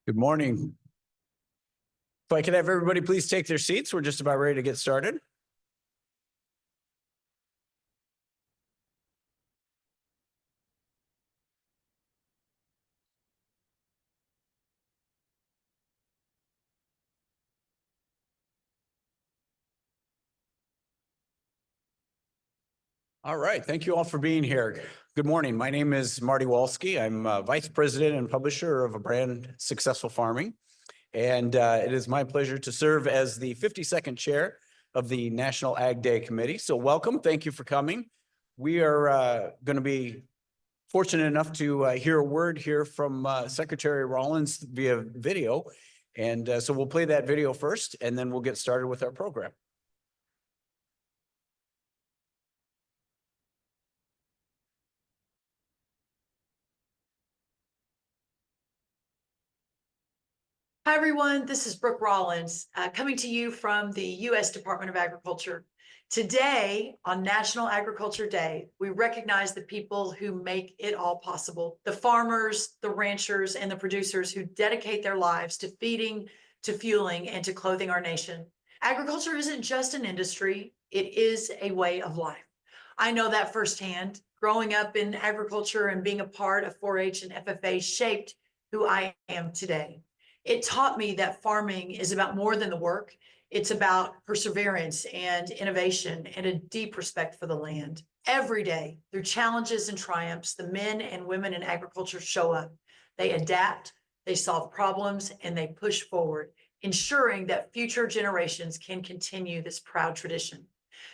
Good morning. If I could have everybody please take their seats, we're just about ready to get started. All right, thank you all for being here. Good morning. My name is Marty Walski. I'm Vice President and Publisher of a brand, Successful Farming. And it is my pleasure to serve as the 52nd Chair of the National Ag Day Committee. So welcome, thank you for coming. We are going to be fortunate enough to hear a word here from Secretary Rollins via video. And so we'll play that video first, and then we'll get started with our program. Hi, everyone. This is Brooke Rollins coming to you from the U.S. Department of Agriculture. Today, on National Agriculture Day, we recognize the people who make it all possible, the farmers, the ranchers, and the producers who dedicate their lives to feeding, to fueling, and to clothing our nation. Agriculture isn't just an industry, it is a way of life. I know that firsthand. Growing up in agriculture and being a part of 4-H and FFA shaped who I am today. It taught me that farming is about more than the work. It's about perseverance and innovation and a deep respect for the land. Every day, through challenges and triumphs, the men and women in agriculture show up. They adapt, they solve problems, and they push forward, ensuring that future generations can continue this proud tradition.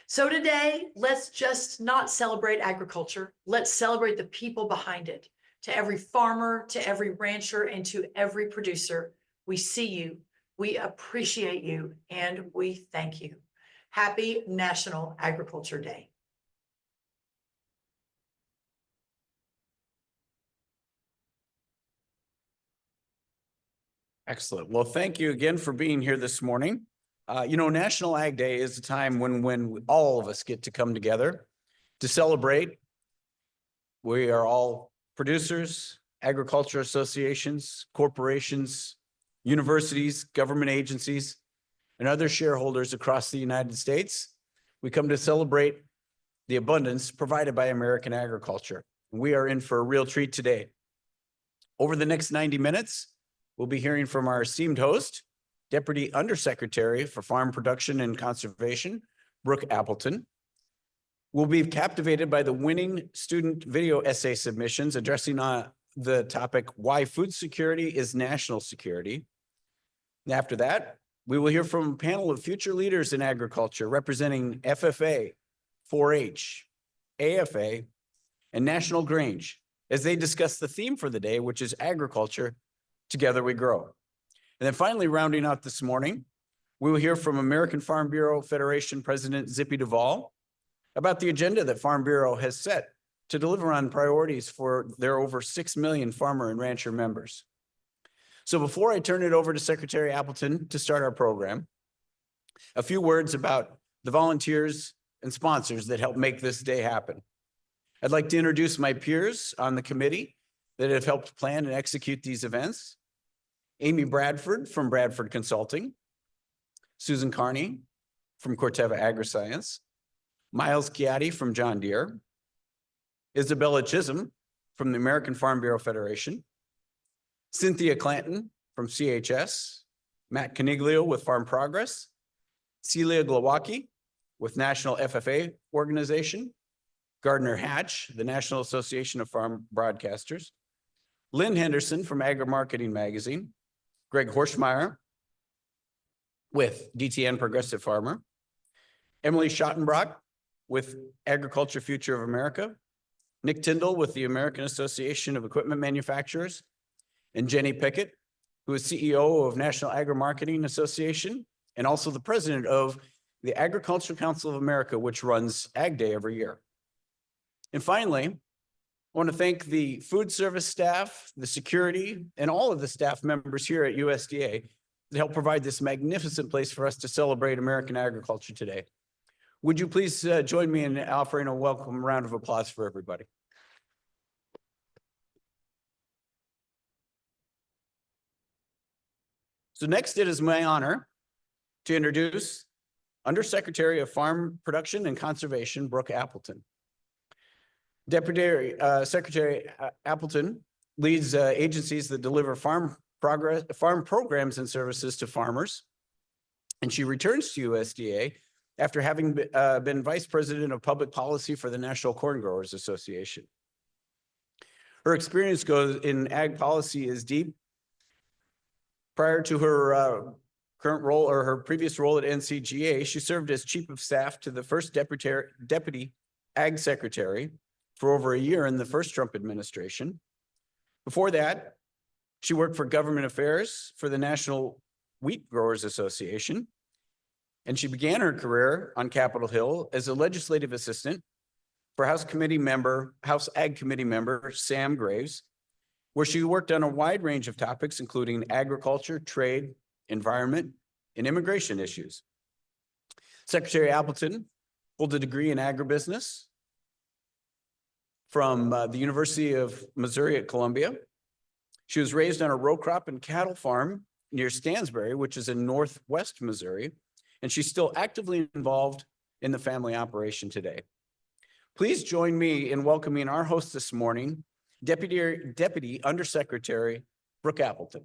So today, let's just not celebrate agriculture. Let's celebrate the people behind it. To every farmer, to every rancher, and to every producer, we see you, we appreciate you, and we thank you. Happy National Agriculture Day. Excellent. Well, thank you again for being here this morning. National Ag Day is a time when all of us get to come together to celebrate. We are all producers, agriculture associations, corporations, universities, government agencies, and other shareholders across the United States. We come to celebrate the abundance provided by American agriculture. We are in for a real treat today. Over the next 90 minutes, we'll be hearing from our esteemed host, Deputy Undersecretary for Farm Production and Conservation, Brooke Appleton. We'll be captivated by the winning student video essay submissions addressing the topic, Why Food Security is National Security. And after that, we will hear from a panel of future leaders in agriculture representing FFA, 4-H, AFA, and National Grange as they discuss the theme for the day, which is Agriculture, Together We Grow. And then finally, rounding out this morning, we will hear from American Farm Bureau Federation President Zippy Duvall about the agenda that Farm Bureau has set to deliver on priorities for their over 6 million farmer and rancher members. So before I turn it over to Secretary Appleton to start our program, a few words about the volunteers and sponsors that help make this day happen. I'd like to introduce my peers on the committee that have helped plan and execute these events. Amy Bradford from Bradford Consulting, Susan Carney from Corteva Agriscience, Miles Chiatti from John Deere, Isabella Chisholm from the American Farm Bureau Federation, Cynthia Clanton from CHS, Matt Caniglio with Farm Progress, Celia Glowacki with National FFA Organization, Gardner Hatch, the National Association of Farm Broadcasters, Lynn Henderson from Agri-Marketing Magazine, Greg Horschmeyer with DTN Progressive Farmer, Emily Schottenbrock with Agriculture Future of America, Nick Tyndall with the American Association of Equipment Manufacturers, and Jenny Pickett, who is CEO of National Agri-Marketing Association and also the president of the Agricultural Council of America, which runs Ag Day every year. And finally, I want to thank the food service staff, the security, and all of the staff members here at USDA that help provide this magnificent place for us to celebrate American agriculture today. Would you please join me in offering a welcome round of applause for everybody? So next, it is my honor to introduce Undersecretary of Farm Production and Conservation, Brooke Appleton. Deputy Secretary Appleton leads agencies that deliver farm programs and services to farmers. And she returns to USDA after having been Vice President of Public Policy for the National Corn Growers Association. Her experience in ag policy is deep. Prior to her current role or her previous role at NCGA, she served as Chief of Staff to the first Deputy Ag Secretary for over a year in the first Trump administration. Before that, she worked for government affairs for the National Wheat Growers Association, and she began her career on Capitol Hill as a legislative assistant for House Ag Committee member Sam Graves, where she worked on a wide range of topics, including agriculture, trade, environment, and immigration issues. Secretary Appleton holds a degree in agribusiness from the University of Missouri at Columbia. She was raised on a row crop and cattle farm near Stansbury, which is in Northwest Missouri, and she's still actively involved in the family operation today. Please join me in welcoming our host this morning, Deputy Undersecretary Brooke Appleton.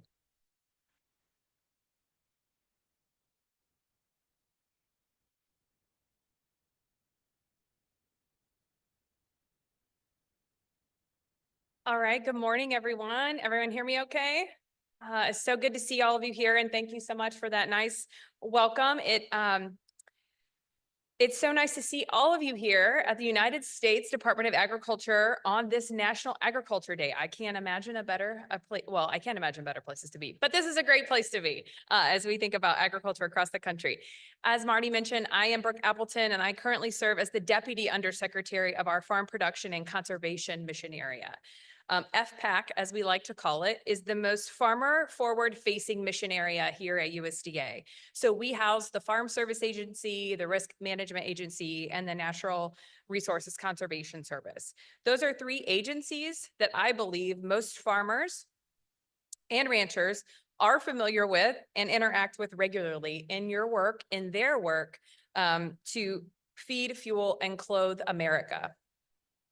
All right, good morning, everyone. Everyone hear me okay? It's so good to see all of you here, and thank you so much for that nice welcome. It's so nice to see all of you here at the United States Department of Agriculture on this National Agriculture Day. I can't imagine I can't imagine better places to be, but this is a great place to be as we think about agriculture across the country. As Marty mentioned, I am Brooke Appleton, and I currently serve as the Deputy Undersecretary of our Farm Production and Conservation Mission Area. FPAC, as we like to call it, is the most farmer forward-facing mission area here at USDA. So we house the Farm Service Agency, the Risk Management Agency, and the Natural Resources Conservation Service. Those are three agencies that I believe most farmers and ranchers are familiar with and interact with regularly in their work to feed, fuel, and clothe America.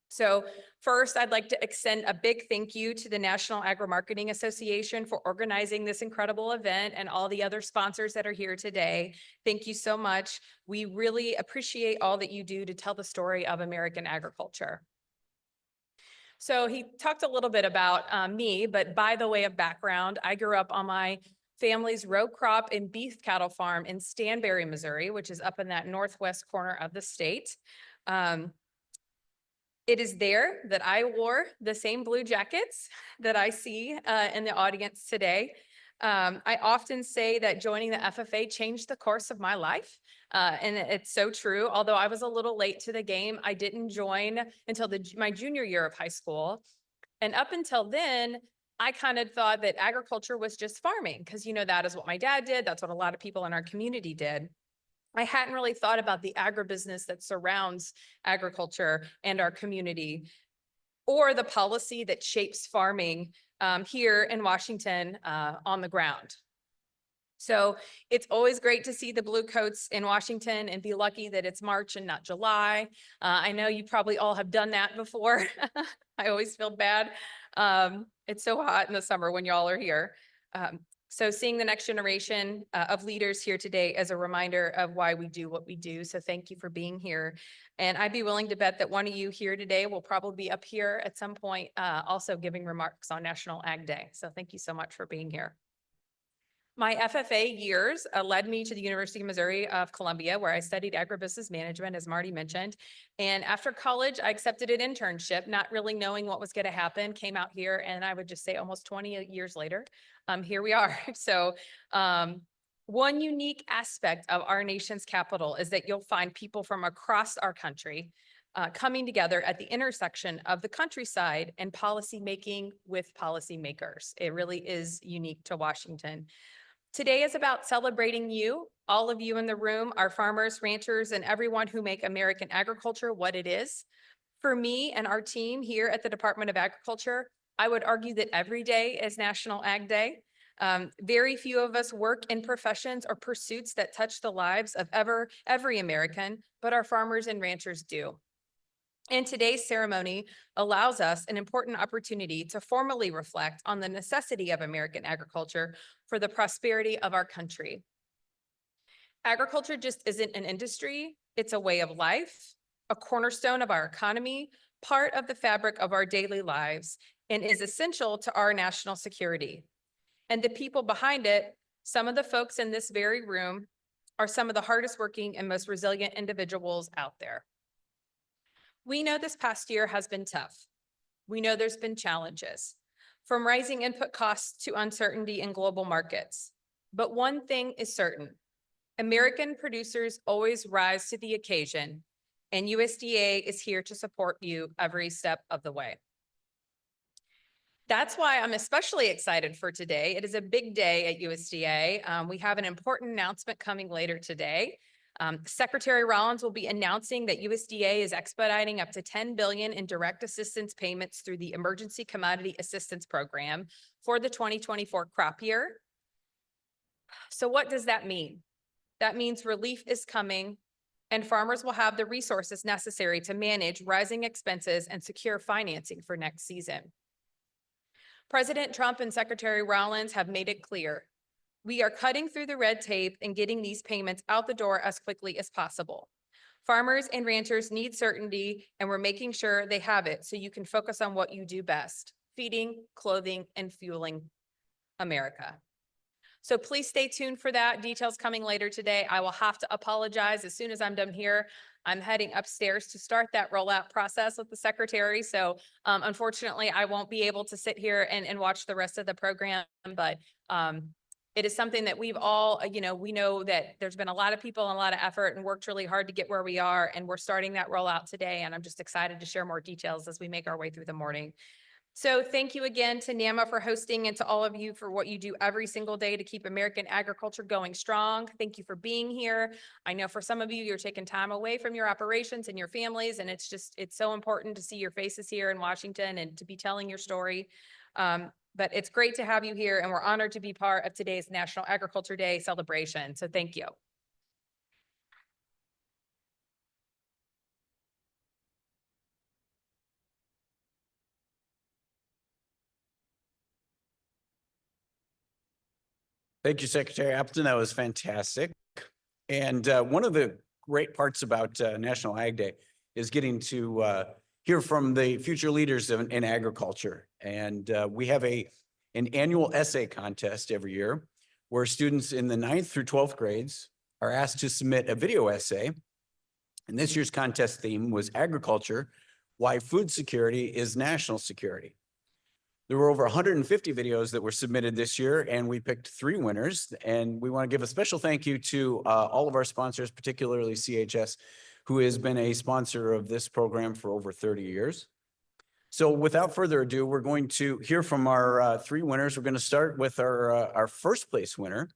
So first, I'd like to extend a big thank you to the National Agri-Marketing Association for organizing this incredible event and all the other sponsors that are here today. Thank you so much. We really appreciate all that you do to tell the story of American agriculture. So he talked a little bit about me, but by the way of background, I grew up on my family's row crop and beef cattle farm in Stanbury, Missouri, which is up in that northwest corner of the state. It is there that I wore the same blue jackets that I see in the audience today. I often say that joining the FFA changed the course of my life. And it's so true. Although I was a little late to the game, I didn't join until my junior year of high school. And up until then, I kind of thought that agriculture was just farming because, that is what my dad did. That's what a lot of people in our community did. I hadn't really thought about the agribusiness that surrounds agriculture and our community, or the policy that shapes farming here in Washington on the ground. So it's always great to see the blue coats in Washington and be lucky that it's March and not July. I know you probably all have done that before. I always feel bad. It's so hot in the summer when y'all are here. So seeing the next generation of leaders here today as a reminder of why we do what we do. So thank you for being here. And I'd be willing to bet that one of you here today will probably be up here at some point also giving remarks on National Ag Day. So thank you so much for being here. My FFA years led me to the University of Missouri of Columbia, where I studied agribusiness management, as Marty mentioned. And after college, I accepted an internship, not really knowing what was going to happen, came out here, and I would just say almost 20 years later, here we are. So one unique aspect of our nation's capital is that you'll find people from across our country coming together at the intersection of the countryside and policy making with policymakers. It really is unique to Washington. Today is about celebrating you, all of you in the room, our farmers, ranchers, and everyone who make American agriculture what it is. For me and our team here at the Department of Agriculture, I would argue that every day is National Ag Day. Very few of us work in professions or pursuits that touch the lives of every American, but our farmers and ranchers do. And today's ceremony allows us an important opportunity to formally reflect on the necessity of American agriculture for the prosperity of our country. Agriculture just isn't an industry, it's a way of life, a cornerstone of our economy, part of the fabric of our daily lives, and is essential to our national security. And the people behind it, some of the folks in this very room, are some of the hardest working and most resilient individuals out there. We know this past year has been tough. We know there's been challenges, from rising input costs to uncertainty in global markets. But one thing is certain: American producers always rise to the occasion, and USDA is here to support you every step of the way. That's why I'm especially excited for today. It is a big day at USDA. We have an important announcement coming later today. Secretary Rollins will be announcing that USDA is expediting up to $10 billion in direct assistance payments through the Emergency Commodity Assistance Program for the 2024 crop year. So what does that mean? That means relief is coming and farmers will have the resources necessary to manage rising expenses and secure financing for next season. President Trump and Secretary Rollins have made it clear: we are cutting through the red tape and getting these payments out the door as quickly as possible. Farmers and ranchers need certainty, and we're making sure they have it so you can focus on what you do best: feeding, clothing, and fueling America. So please stay tuned for that. Details coming later today. I will have to apologize. As soon as I'm done here, I'm heading upstairs to start that rollout process with the secretary. So unfortunately, I won't be able to sit here and watch the rest of the program, but it is something that we've all, we know that there's been a lot of people and a lot of effort and worked really hard to get where we are. And we're starting that rollout today. And I'm just excited to share more details as we make our way through the morning. So thank you again to NAMA for hosting, and to all of you for what you do every single day to keep American agriculture going strong. Thank you for being here. I know for some of you, you're taking time away from your operations and your families, and it's so important to see your faces here in Washington and to be telling your story. But it's great to have you here, and we're honored to be part of today's National Agriculture Day celebration. So thank you. Thank you, Secretary Appleton. That was fantastic. And one of the great parts about National Ag Day is getting to hear from the future leaders in agriculture. And we have an annual essay contest every year where students in the 9th through 12th grades are asked to submit a video essay. And this year's contest theme was agriculture: why food security is national security. There were over 150 videos that were submitted this year, and we picked 3 winners. And we want to give a special thank you to all of our sponsors, particularly CHS, who has been a sponsor of this program for over 30 years. So without further ado, we're going to hear from our 3 winners. We're going to start with our first place winner,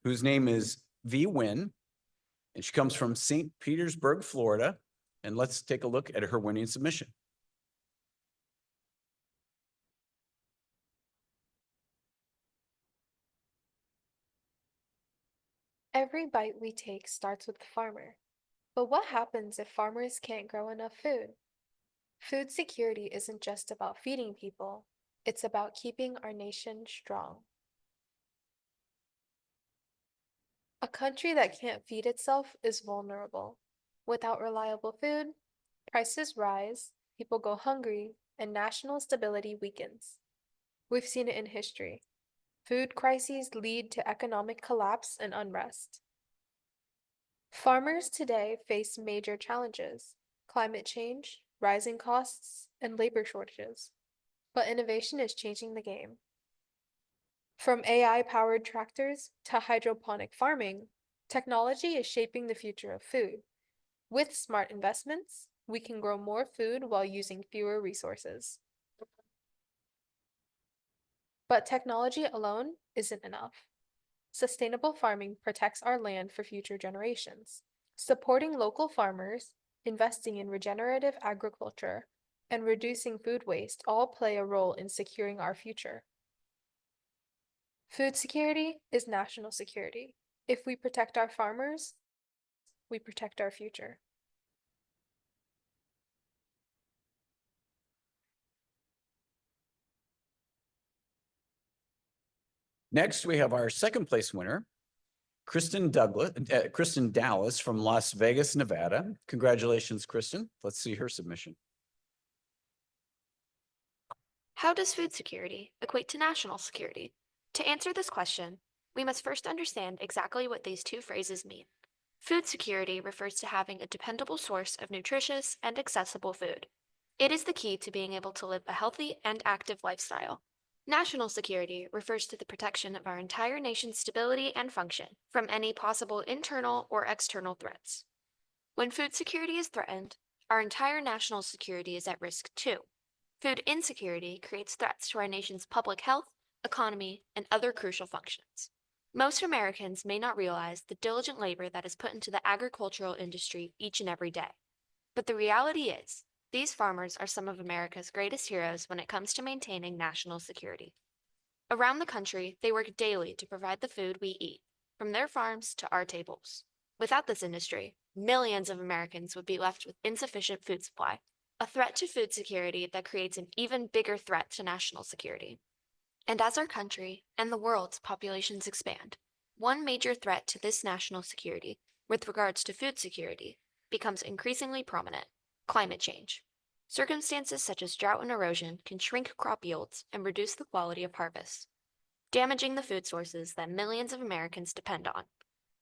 whose name is V. Wynn, and she comes from St. Petersburg, Florida. And let's take a look at her winning submission. Every bite we take starts with the farmer. But what happens if farmers can't grow enough food? Food security isn't just about feeding people, it's about keeping our nation strong. A country that can't feed itself is vulnerable. Without reliable food, prices rise, people go hungry, and national stability weakens. We've seen it in history. Food crises lead to economic collapse and unrest. Farmers today face major challenges: climate change, rising costs, and labor shortages. But innovation is changing the game. From AI-powered tractors to hydroponic farming, technology is shaping the future of food. With smart investments, we can grow more food while using fewer resources. But technology alone isn't enough. Sustainable farming protects our land for future generations. Supporting local farmers, investing in regenerative agriculture, and reducing food waste all play a role in securing our future. Food security is national security. If we protect our farmers, we protect our future. Next, we have our second place winner, Kristen Dallas from Las Vegas, Nevada. Congratulations, Kristen. Let's see her submission. How does food security equate to national security? To answer this question, we must first understand exactly what these two phrases mean. Food security refers to having a dependable source of nutritious and accessible food. It is the key to being able to live a healthy and active lifestyle. National security refers to the protection of our entire nation's stability and function from any possible internal or external threats. When food security is threatened, our entire national security is at risk too. Food insecurity creates threats to our nation's public health, economy, and other crucial functions. Most Americans may not realize the diligent labor that is put into the agricultural industry each and every day. But the reality is, these farmers are some of America's greatest heroes when it comes to maintaining national security. Around the country, they work daily to provide the food we eat, from their farms to our tables. Without this industry, millions of Americans would be left with insufficient food supply, a threat to food security that creates an even bigger threat to national security. And as our country and the world's populations expand, one major threat to this national security, with regards to food security, becomes increasingly prominent: climate change. Circumstances such as drought and erosion can shrink crop yields and reduce the quality of harvests, damaging the food sources that millions of Americans depend on.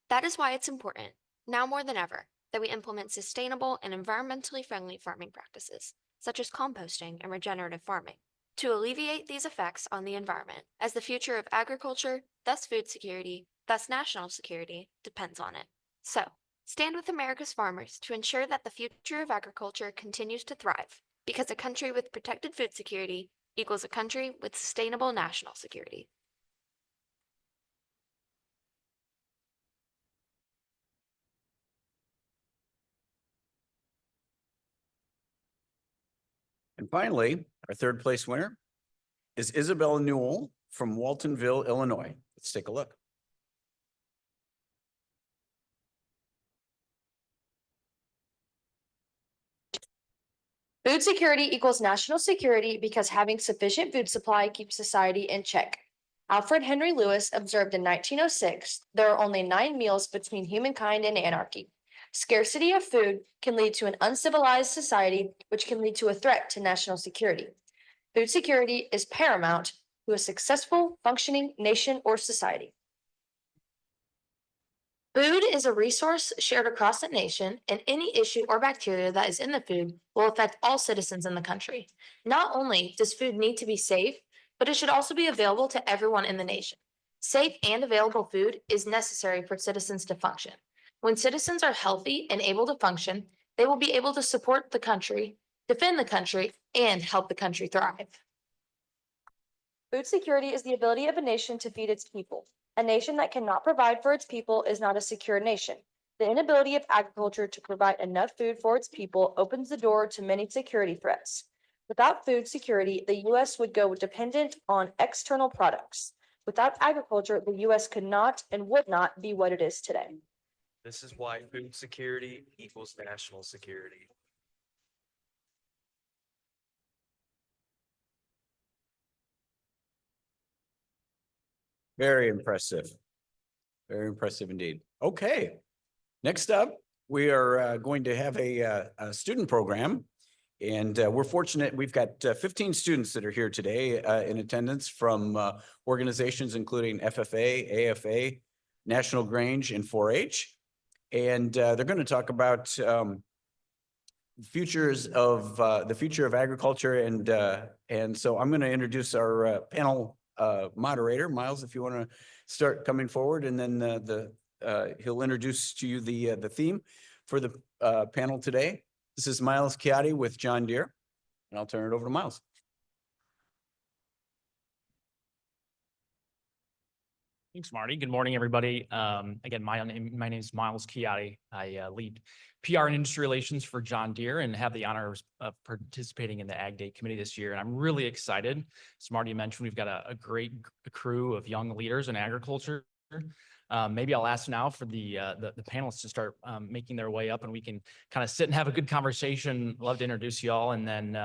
That is why it's important, now more than ever, that we implement sustainable and environmentally friendly farming practices, such as composting and regenerative farming, to alleviate these effects on the environment, as the future of agriculture, thus food security, thus national security, depends on it. So, stand with America's farmers to ensure that the future of agriculture continues to thrive, because a country with protected food security equals a country with sustainable national security. And finally, our third place winner is Isabella Newell from Waltonville, Illinois. Let's take a look. Food security equals national security because having sufficient food supply keeps society in check. Alfred Henry Lewis observed in 1906, there are only 9 meals between humankind and anarchy. Scarcity of food can lead to an uncivilized society, which can lead to a threat to national security. Food security is paramount to a successful, functioning nation or society. Food is a resource shared across the nation, and any issue or bacteria that is in the food will affect all citizens in the country. Not only does food need to be safe, but it should also be available to everyone in the nation. Safe and available food is necessary for citizens to function. When citizens are healthy and able to function, they will be able to support the country, defend the country, and help the country thrive. Food security is the ability of a nation to feed its people. A nation that cannot provide for its people is not a secure nation. The inability of agriculture to provide enough food for its people opens the door to many security threats. Without food security, the U.S. would go dependent on external products. Without agriculture, the U.S. could not and would not be what it is today. This is why food security equals national security. Very impressive. Very impressive indeed. Okay. Next up, we are going to have a student program. And we're fortunate, we've got 15 students that are here today in attendance from organizations including FFA, AFA, National Grange, and 4-H. And they're going to talk about the future of agriculture. And so I'm going to introduce our panel moderator, Miles, if you want to start coming forward, and then he'll introduce to you the theme for the panel today. This is Miles Chiatti with John Deere, and I'll turn it over to Miles. Thanks, Marty. Good morning, everybody. Again, my name is Miles Chiatti. I lead PR and industry relations for John Deere and have the honor of participating in the Ag Day Committee this year. And I'm really excited. As Marty mentioned, we've got a great crew of young leaders in agriculture. Maybe I'll ask now for the panelists to start making their way up, and we can kind of sit and have a good conversation. Love to introduce you all, and then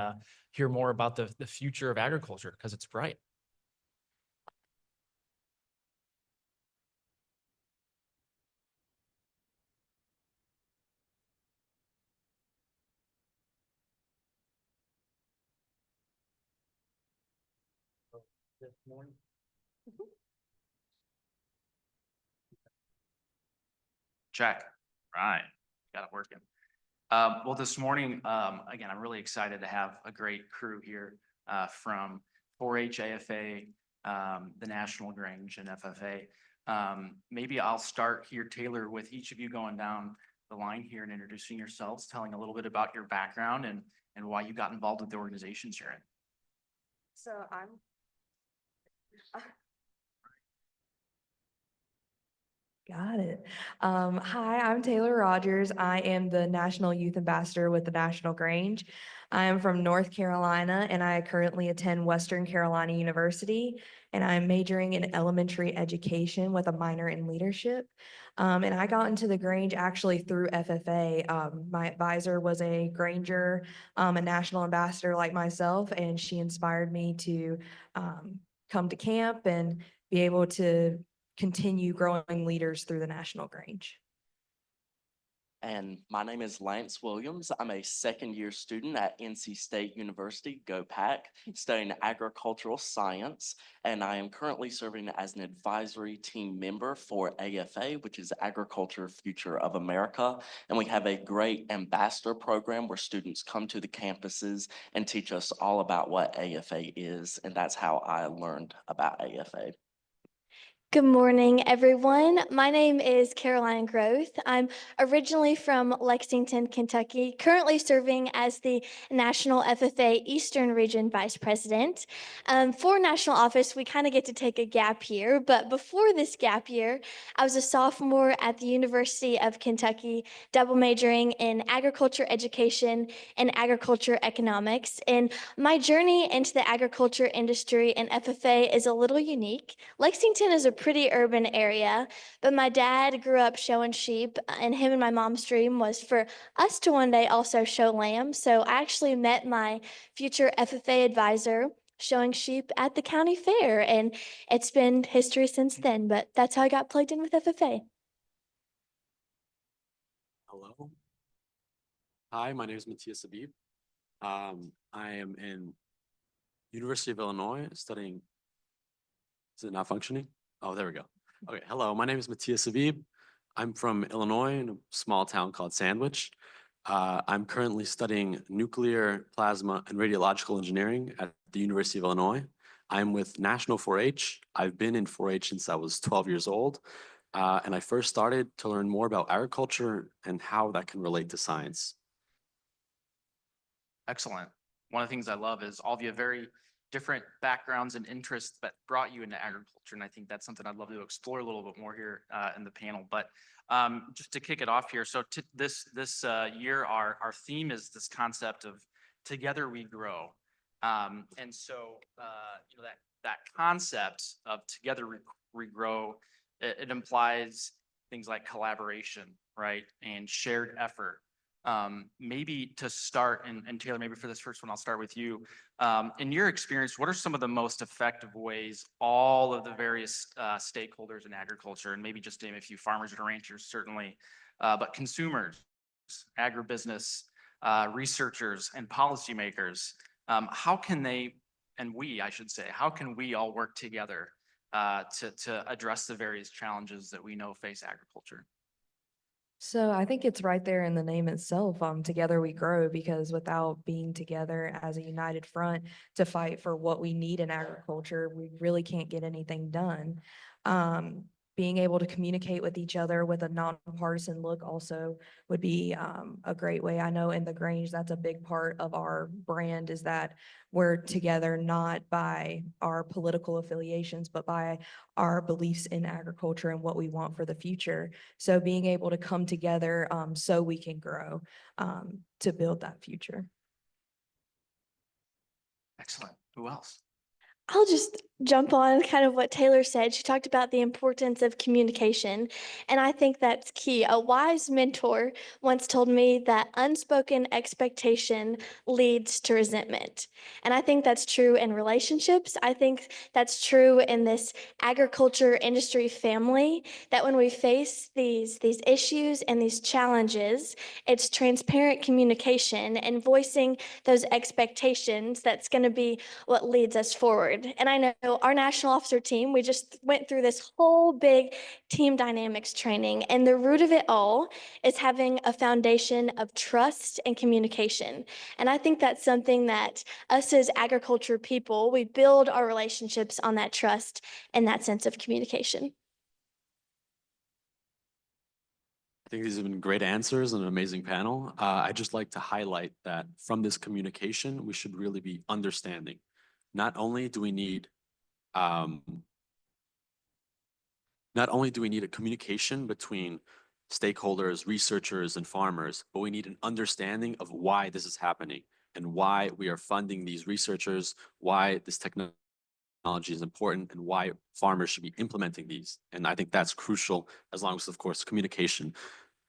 hear more about the future of agriculture, because it's bright. This morning. Check. Right. Got it working. Well, this morning, again, I'm really excited to have a great crew here from 4-H AFA, the National Grange and FFA. Maybe I'll start here, Taylor, with each of you going down the line here and introducing yourselves, telling a little bit about your background and why you got involved with the organizations you're in. So got it. Hi, I'm Taylor Rogers. I am the National Youth Ambassador with the National Grange. I am from North Carolina and I currently attend Western Carolina University, and I'm majoring in elementary education with a minor in leadership. And I got into the Grange actually through FFA. My advisor was a Granger, a national ambassador like myself, and she inspired me to come to camp and be able to continue growing leaders through the National Grange. And my name is Lance Williams. I'm a second-year student at NC State University, Go Pack, studying agricultural science. And I am currently serving as an advisory team member for AFA, which is Agriculture Future of America. And we have a great ambassador program where students come to the campuses and teach us all about what AFA is. And that's how I learned about AFA. Good morning, everyone. My name is Caroline Groth. I'm originally from Lexington, Kentucky, currently serving as the National FFA Eastern Region Vice President. For national office, we kind of get to take a gap year, but before this gap year, I was a sophomore at the University of Kentucky, double majoring in agriculture education and agriculture economics. And my journey into the agriculture industry and FFA is a little unique. Lexington is a pretty urban area, but my dad grew up showing sheep, and him and my mom's dream was for us to one day also show lambs. So I actually met my future FFA advisor showing sheep at the county fair, and it's been history since then, but that's how I got plugged in with FFA. Hello. Hi, my name is Matthias Habib. I am in University of Illinois studying. Is it not functioning? Oh, there we go. Okay, hello, my name is Matthias Habib. I'm from Illinois in a small town called Sandwich. I'm currently studying nuclear, plasma, and radiological engineering at the University of Illinois. I'm with National 4-H. I've been in 4-H since I was 12 years old. And I first started to learn more about agriculture and how that can relate to science. Excellent. One of the things I love is all of you have very different backgrounds and interests that brought you into agriculture. And I think that's something I'd love to explore a little bit more here in the panel. But just to kick it off here, so this year, our theme is this concept of together we grow. And so you know, that concept of together we grow, it implies things like collaboration, right? And shared effort. Maybe to start, and Taylor, maybe for this first one, I'll start with you. In your experience, what are some of the most effective ways all of the various stakeholders in agriculture, and maybe just name a few, farmers and ranchers certainly, but consumers, agribusiness, researchers, and policymakers, how can they, and we, I should say, how can we all work together to address the various challenges that we know face agriculture? So I think it's right there in the name itself, together we grow, because without being together as a united front to fight for what we need in agriculture, we really can't get anything done. being able to communicate with each other with a nonpartisan look also would be a great way. I know in the Grange, that's a big part of our brand, is that we're together not by our political affiliations, but by our beliefs in agriculture and what we want for the future. So being able to come together so we can grow to build that future. Excellent. Who else? I'll just jump on kind of what Taylor said. She talked about the importance of communication, and I think that's key. A wise mentor once told me that unspoken expectation leads to resentment. And I think that's true in relationships. I think that's true in this agriculture industry family, that when we face these issues and these challenges, it's transparent communication and voicing those expectations that's going to be what leads us forward. And I know our national officer team, we just went through this whole big team dynamics training, and the root of it all is having a foundation of trust and communication. And I think that's something that us as agriculture people, we build our relationships on that trust and that sense of communication. I think these have been great answers and an amazing panel. I'd just like to highlight that from this communication, we should really be understanding. Not only do we need a communication between stakeholders, researchers, and farmers, but we need an understanding of why this is happening and why we are funding these researchers, why this technology is important, and why farmers should be implementing these. And I think that's crucial, as long as, of course, communication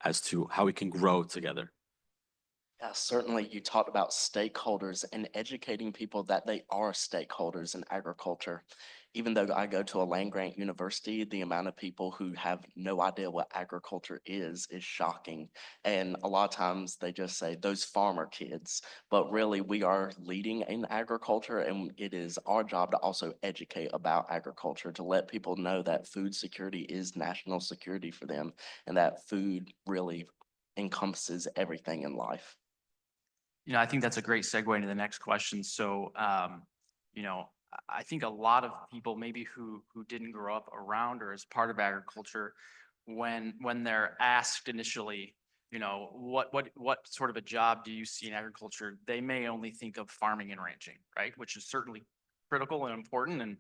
as to how we can grow together. Yeah, certainly you talked about stakeholders and educating people that they are stakeholders in agriculture. Even though I go to a land-grant university, the amount of people who have no idea what agriculture is shocking. And a lot of times they just say those farmer kids, but really we are leading in agriculture, and it is our job to also educate about agriculture, to let people know that food security is national security for them, and that food really encompasses everything in life. You know, I think that's a great segue into the next question. So, you know, I think a lot of people maybe who didn't grow up around or as part of agriculture, when they're asked initially, you know, what sort of a job do you see in agriculture, they may only think of farming and ranching, right? Which is certainly critical and important, and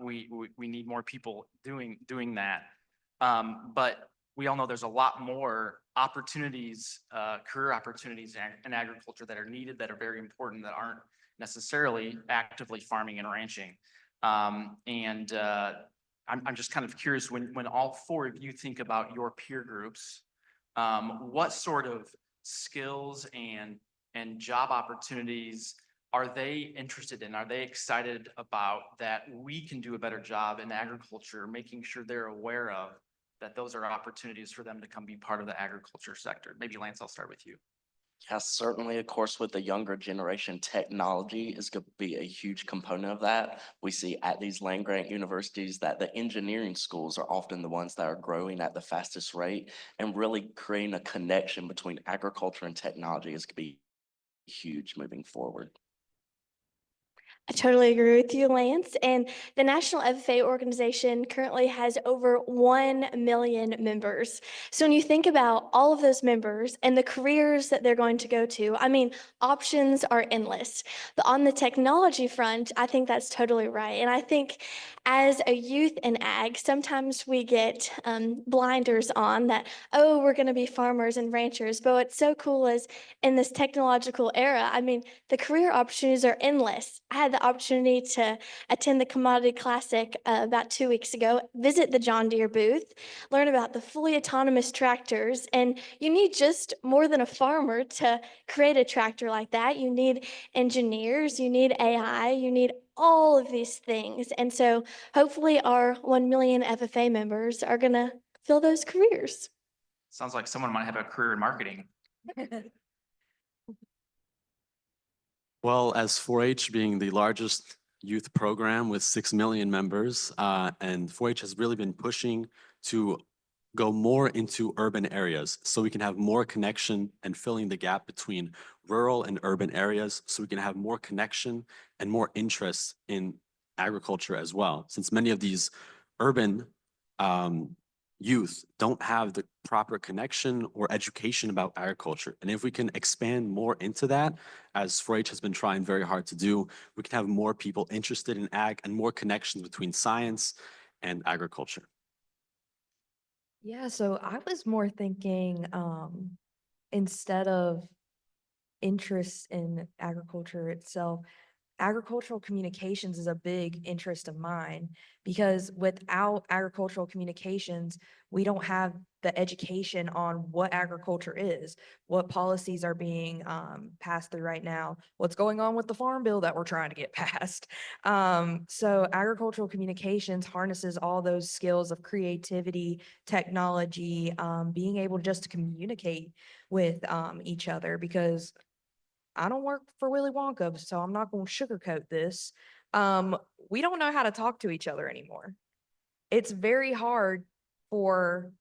we need more people doing that. But we all know there's a lot more opportunities, career opportunities in agriculture that are needed, that are very important, that aren't necessarily actively farming and ranching. I'm just kind of curious, when all four of you think about your peer groups, what sort of skills and job opportunities are they interested in? Are they excited about that we can do a better job in agriculture, making sure they're aware of that those are opportunities for them to come be part of the agriculture sector? Maybe Lance, I'll start with you. Yes, certainly, of course, with the younger generation, technology is going to be a huge component of that. We see at these land-grant universities that the engineering schools are often the ones that are growing at the fastest rate, and really creating a connection between agriculture and technology is going to be huge moving forward. I totally agree with you, Lance. And the National FFA organization currently has over 1 million members. So when you think about all of those members and the careers that they're going to go to, I mean, options are endless. But on the technology front, I think that's totally right. And I think as a youth in ag, sometimes we get blinders on that, oh, we're going to be farmers and ranchers. But what's so cool is in this technological era, I mean, the career opportunities are endless. I had the opportunity to attend the Commodity Classic about 2 weeks ago, visit the John Deere booth, learn about the fully autonomous tractors, and you need just more than a farmer to create a tractor like that. You need engineers, you need AI, you need all of these things. And so hopefully our 1 million FFA members are going to fill those careers. Sounds like someone might have a career in marketing. Well, as 4-H being the largest youth program with 6 million members, and 4-H has really been pushing to go more into urban areas so we can have more connection and filling the gap between rural and urban areas, so we can have more connection and more interest in agriculture as well. Since many of these urban youth don't have the proper connection or education about agriculture. And if we can expand more into that, as 4-H has been trying very hard to do, we can have more people interested in ag and more connections between science and agriculture. Yeah, so I was more thinking, instead of interest in agriculture itself, agricultural communications is a big interest of mine because without agricultural communications, we don't have the education on what agriculture is, what policies are being passed through right now, what's going on with the farm bill that we're trying to get passed. So agricultural communications harnesses all those skills of creativity, technology, being able just to communicate with each other because I don't work for Willy Wonka, so I'm not going to sugarcoat this. We don't know how to talk to each other anymore. It's very hard for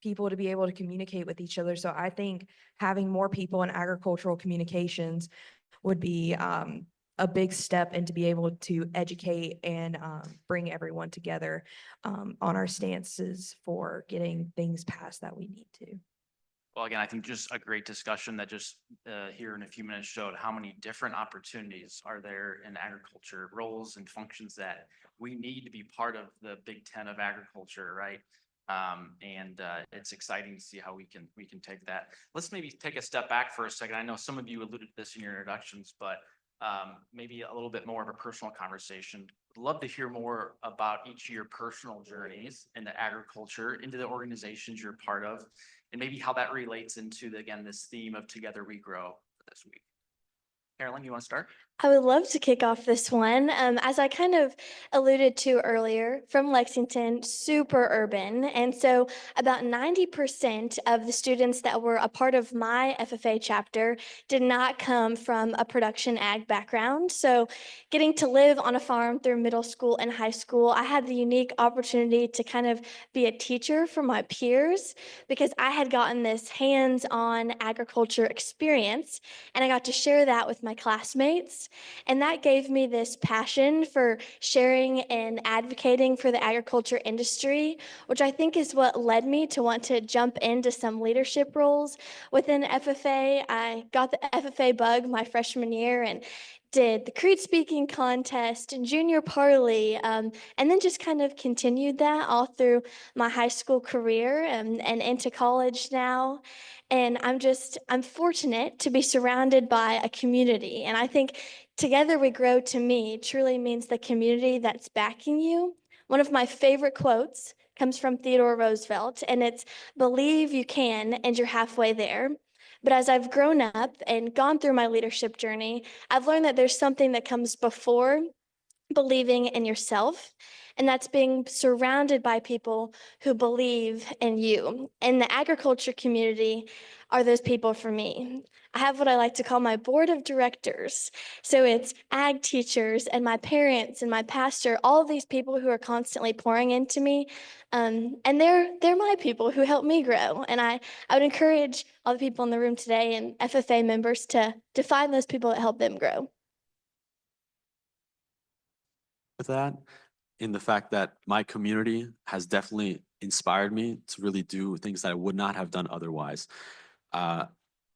people to be able to communicate with each other. So I think having more people in agricultural communications would be a big step into be able to educate and bring everyone together on our stances for getting things passed that we need to. Well, again, I think just a great discussion that just here in a few minutes showed how many different opportunities are there in agriculture, roles and functions that we need to be part of the Big Ten of agriculture, right? It's exciting to see how we can take that. Let's maybe take a step back for a second. I know some of you alluded to this in your introductions, but maybe a little bit more of a personal conversation. I'd love to hear more about each of your personal journeys into agriculture, into the organizations you're part of, and maybe how that relates into, again, this theme of Together We Grow for this week. Carolyn, you want to start? I would love to kick off this one. As I kind of alluded to earlier, from Lexington, super urban. And so about 90% of the students that were a part of my FFA chapter did not come from a production ag background. So getting to live on a farm through middle school and high school, I had the unique opportunity to kind of be a teacher for my peers because I had gotten this hands-on agriculture experience and I got to share that with my classmates. And that gave me this passion for sharing and advocating for the agriculture industry, which I think is what led me to want to jump into some leadership roles within FFA. I got the FFA bug my freshman year and did the Creed speaking contest and junior parley, and then just kind of continued that all through my high school career and into college now. And I'm fortunate to be surrounded by a community. And I think Together We Grow to me truly means the community that's backing you. One of my favorite quotes comes from Theodore Roosevelt, and it's believe you can and you're halfway there. But as I've grown up and gone through my leadership journey, I've learned that there's something that comes before believing in yourself, and that's being surrounded by people who believe in you. And the agriculture community are those people for me. I have what I like to call my board of directors. So it's ag teachers and my parents and my pastor, all of these people who are constantly pouring into me. And they're my people who help me grow. And I would encourage all the people in the room today and FFA members to find those people that help them grow. With that, in the fact that my community has definitely inspired me to really do things that I would not have done otherwise.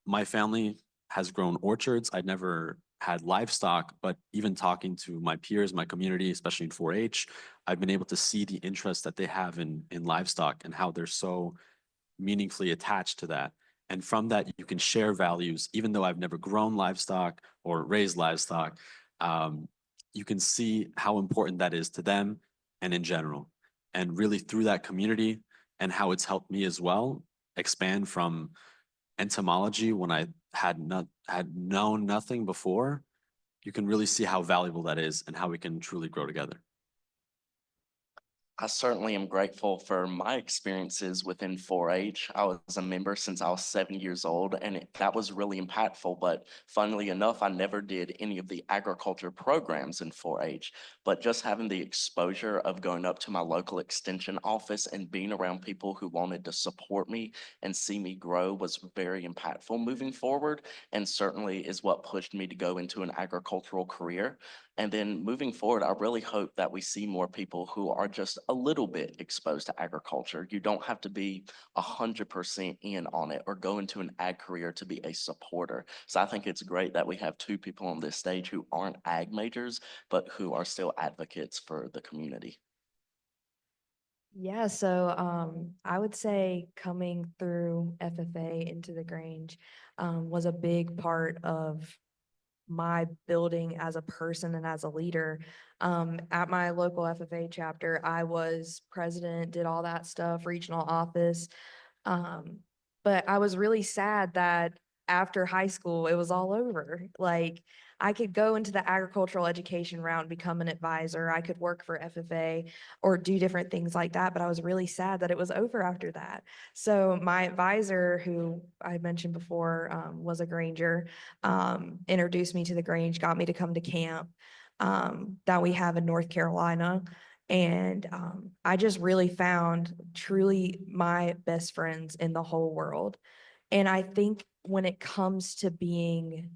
My family has grown orchards. I'd never had livestock, but even talking to my peers, my community, especially in 4-H, I've been able to see the interest that they have in livestock and how they're so meaningfully attached to that. And from that, you can share values, even though I've never grown livestock or raised livestock. You can see how important that is to them and in general. And really through that community and how it's helped me as well expand from entomology when I had known nothing before, you can really see how valuable that is and how we can truly grow together. I certainly am grateful for my experiences within 4-H. I was a member since I was 7 years old, and that was really impactful. But funnily enough, I never did any of the agriculture programs in 4-H. But just having the exposure of going up to my local extension office and being around people who wanted to support me and see me grow was very impactful moving forward, and certainly is what pushed me to go into an agricultural career. And then moving forward, I really hope that we see more people who are just a little bit exposed to agriculture. You don't have to be 100% in on it or go into an ag career to be a supporter. So I think it's great that we have two people on this stage who aren't ag majors, but who are still advocates for the community. Yeah, so I would say coming through FFA into the Grange was a big part of my building as a person and as a leader. At my local FFA chapter, I was president, did all that stuff, regional office. But I was really sad that after high school, it was all over. Like, I could go into the agricultural education route, become an advisor. I could work for FFA or do different things like that. But I was really sad that it was over after that. So my advisor, who I mentioned before, was a Granger, introduced me to the Grange, got me to come to camp that we have in North Carolina. And I just really found truly my best friends in the whole world. And I think when it comes to being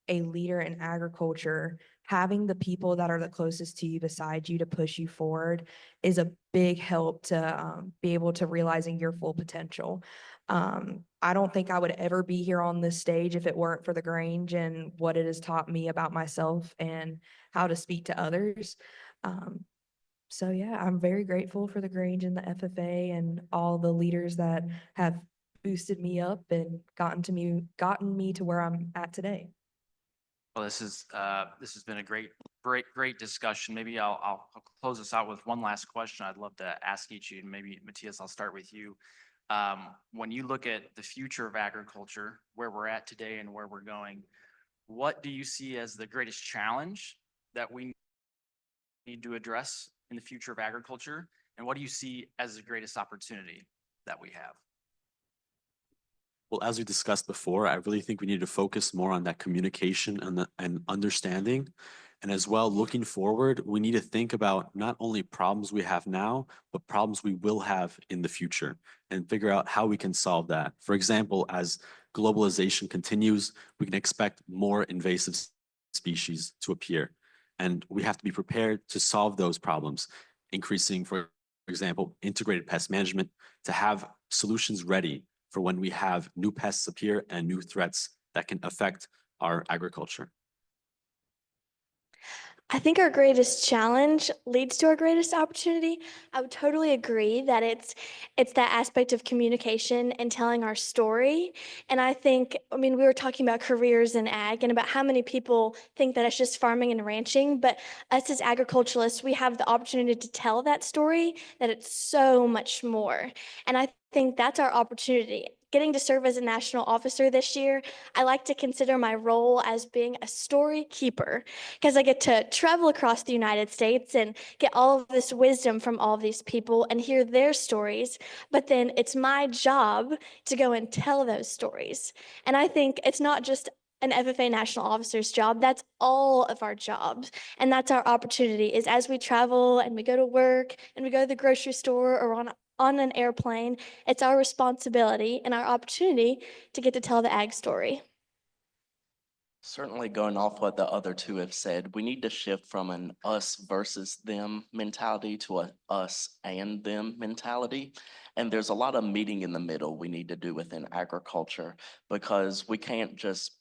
a leader in agriculture, having the people that are the closest to you beside you to push you forward is a big help to be able to realizing your full potential. I don't think I would ever be here on this stage if it weren't for the Grange and what it has taught me about myself and how to speak to others. So yeah, I'm very grateful for the Grange and the FFA and all the leaders that have boosted me up and gotten me to where I'm at today. Well, this has been a great discussion. Maybe I'll close this out with one last question I'd love to ask each of you. Maybe Matthias, I'll start with you. When you look at the future of agriculture, where we're at today and where we're going, what do you see as the greatest challenge that we need to address in the future of agriculture? And what do you see as the greatest opportunity that we have? Well, as we discussed before, I really think we need to focus more on that communication and understanding. And as well, looking forward, we need to think about not only problems we have now, but problems we will have in the future and figure out how we can solve that. For example, as globalization continues, we can expect more invasive species to appear. And we have to be prepared to solve those problems, increasing, for example, integrated pest management to have solutions ready for when we have new pests appear and new threats that can affect our agriculture. I think our greatest challenge leads to our greatest opportunity. I would totally agree that it's that aspect of communication and telling our story. And I think, I mean, we were talking about careers in ag and about how many people think that it's just farming and ranching, but us as agriculturalists, we have the opportunity to tell that story, that it's so much more. And I think that's our opportunity. Getting to serve as a national officer this year, I like to consider my role as being a story keeper, because I get to travel across the United States and get all of this wisdom from all of these people and hear their stories. But then it's my job to go and tell those stories. And I think it's not just an FFA national officer's job, that's all of our jobs. And that's our opportunity, is as we travel and we go to work and we go to the grocery store or on an airplane, it's our responsibility and our opportunity to get to tell the ag story. Certainly going off what the other two have said, we need to shift from an us versus them mentality to a us and them mentality. And there's a lot of meeting in the middle we need to do within agriculture, because we can't just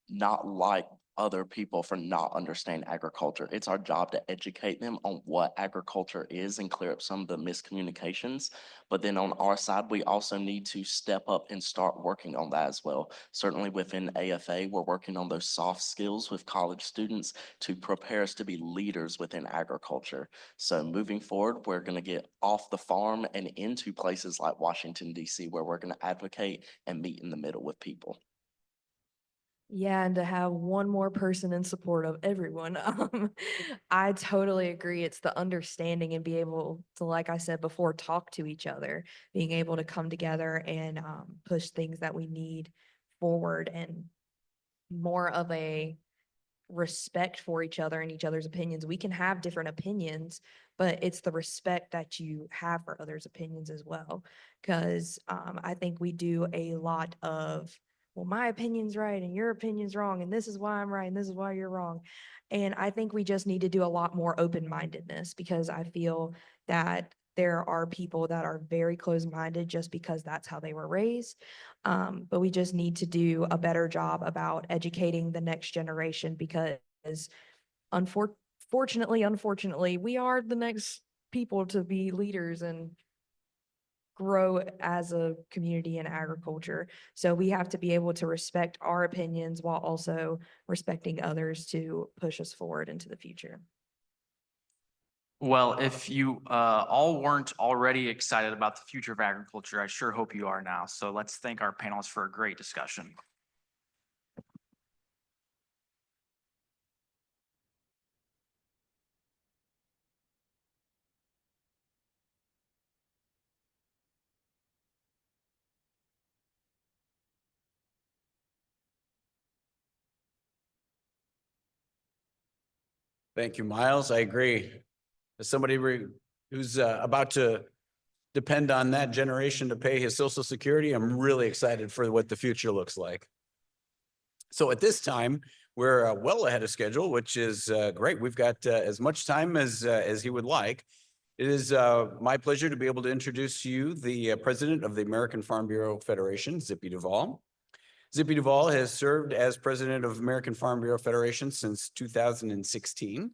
not like other people for not understanding agriculture. It's our job to educate them on what agriculture is and clear up some of the miscommunications. But then on our side, we also need to step up and start working on that as well. Certainly within AFA, we're working on those soft skills with college students to prepare us to be leaders within agriculture. So moving forward, we're going to get off the farm and into places like Washington, D.C., where we're going to advocate and meet in the middle with people. Yeah, and to have one more person in support of everyone. I totally agree. It's the understanding and be able to, like I said before, talk to each other, being able to come together and push things that we need forward, and more of a respect for each other and each other's opinions. We can have different opinions, but it's the respect that you have for others' opinions as well. Because I think we do a lot of well, my opinion's right and your opinion's wrong, and this is why I'm right and this is why you're wrong. And I think we just need to do a lot more open-mindedness, because I feel that there are people that are very closed-minded just because that's how they were raised. But we just need to do a better job about educating the next generation, because unfortunately, we are the next people to be leaders and grow as a community in agriculture. So we have to be able to respect our opinions while also respecting others to push us forward into the future. Well, if you all weren't already excited about the future of agriculture, I sure hope you are now. So let's thank our panelists for a great discussion. Thank you, Miles. I agree. As somebody who's about to depend on that generation to pay his Social Security, I'm really excited for what the future looks like. So at this time, we're well ahead of schedule, which is great. We've got as much time as he would like. It is my pleasure to be able to introduce to you the president of the American Farm Bureau Federation, Zippy Duvall. Zippy Duvall has served as president of American Farm Bureau Federation since 2016.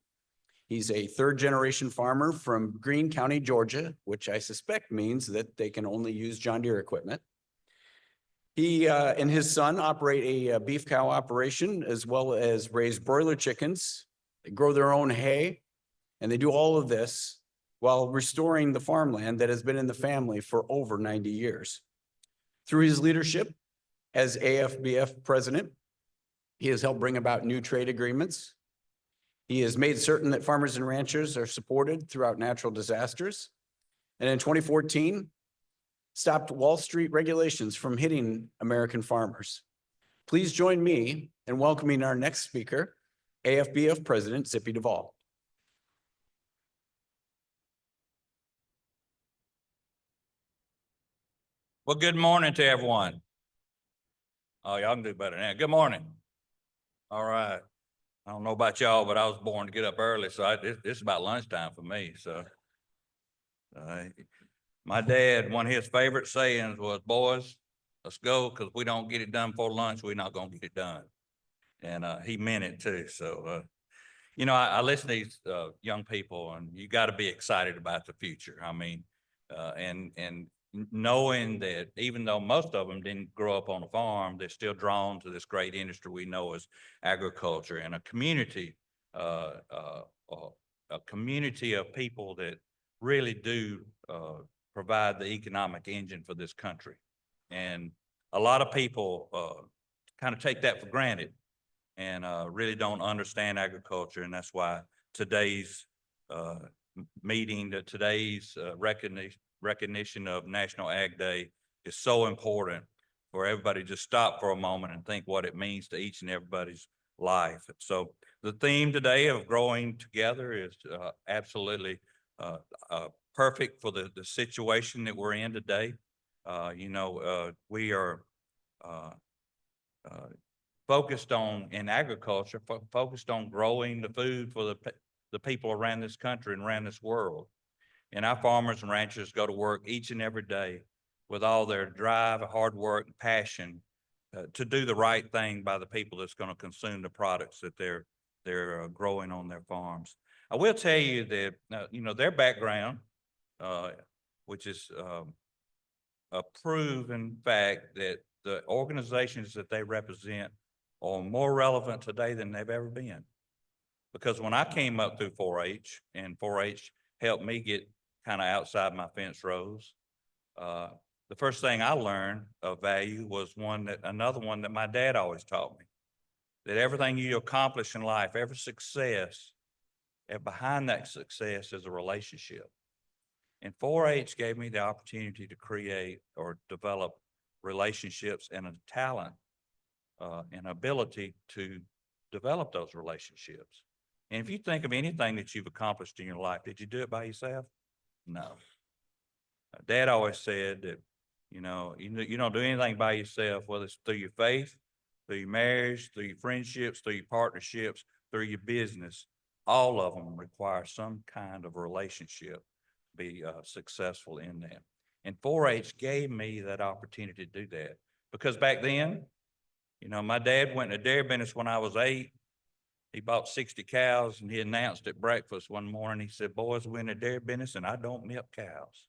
He's a third-generation farmer from Greene County, Georgia, which I suspect means that they can only use John Deere equipment. He and his son operate a beef cow operation, as well as raise broiler chickens. They grow their own hay, and they do all of this while restoring the farmland that has been in the family for over 90 years. Through his leadership as AFBF president, he has helped bring about new trade agreements. He has made certain that farmers and ranchers are supported throughout natural disasters. And in 2014, stopped Wall Street regulations from hitting American farmers. Please join me in welcoming our next speaker, AFBF President Zippy Duvall. Well, good morning to everyone. Oh, y'all can do better than that. Good morning. All right. I don't know about y'all, but I was born to get up early, so this is about lunchtime for me. So, my dad, one of his favorite sayings was, "Boys, let's go, because if we don't get it done before lunch, we're not going to get it done." And he meant it too. So, you know, I listen to these young people, and you got to be excited about the future. I mean, and knowing that even though most of them didn't grow up on a farm, they're still drawn to this great industry we know as agriculture, and a community of people that really do provide the economic engine for this country. And a lot of people kind of take that for granted and really don't understand agriculture. And that's why today's meeting, today's recognition of National Ag Day is so important for everybody to stop for a moment and think what it means to each and everybody's life. So the theme today of growing together is absolutely perfect for the situation that we're in today. You know, we are focused on, in agriculture, focused on growing the food for the people around this country and around this world. And our farmers and ranchers go to work each and every day with all their drive, hard work, and passion to do the right thing by the people that's going to consume the products that they're growing on their farms. I will tell you that, you know, their background, which is a proven fact that the organizations that they represent are more relevant today than they've ever been. Because when I came up through 4-H, and 4-H helped me get kind of outside my fence rows, the first thing I learned of value was another one that my dad always taught me, that everything you accomplish in life, every success, and behind that success is a relationship. And 4-H gave me the opportunity to create or develop relationships and a talent and ability to develop those relationships. And if you think of anything that you've accomplished in your life, did you do it by yourself? No. Dad always said that, You don't do anything by yourself, whether it's through your faith, through your marriage, through your friendships, through your partnerships, through your business. All of them require some kind of relationship to be successful in that. And 4-H gave me that opportunity to do that because back then, my dad went in a dairy business when I was 8. He bought 60 cows and he announced at breakfast one morning, he said, boys, we're in a dairy business and I don't milk cows.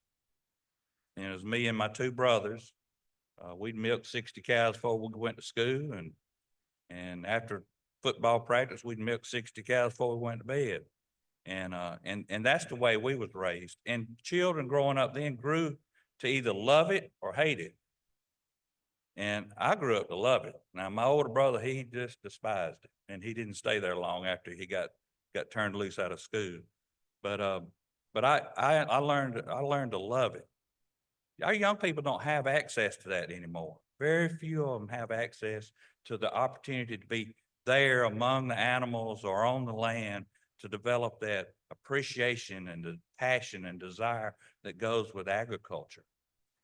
And it was me and my 2 brothers. We'd milk 60 cows before we went to school. And after football practice, we'd milk 60 cows before we went to bed. And that's the way we was raised. And children growing up then grew to either love it or hate it. And I grew up to love it. Now, my older brother, he just despised it. And he didn't stay there long after he got turned loose out of school. But I learned to love it. Our young people don't have access to that anymore. Very few of them have access to the opportunity to be there among the animals or on the land to develop that appreciation and the passion and desire that goes with agriculture.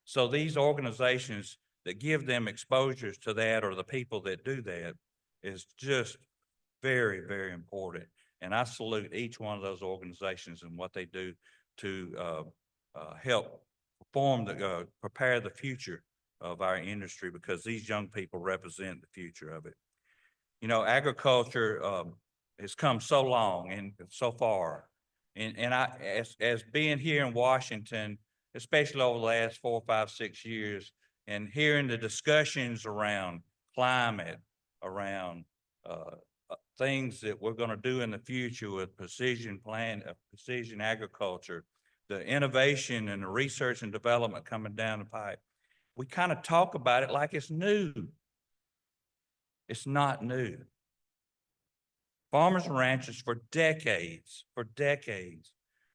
So these organizations that give them exposures to that, or the people that do that, is just very, very important. And I salute each one of those organizations and what they do to help prepare the future of our industry, because these young people represent the future of it. Agriculture has come so long and so far. And I, as being here in Washington, especially over the last 4, 5, 6 years, and hearing the discussions around climate, around things that we're going to do in the future with precision agriculture, the innovation and the research and development coming down the pipe, we kind of talk about it like it's new. It's not new. Farmers and ranchers for decades,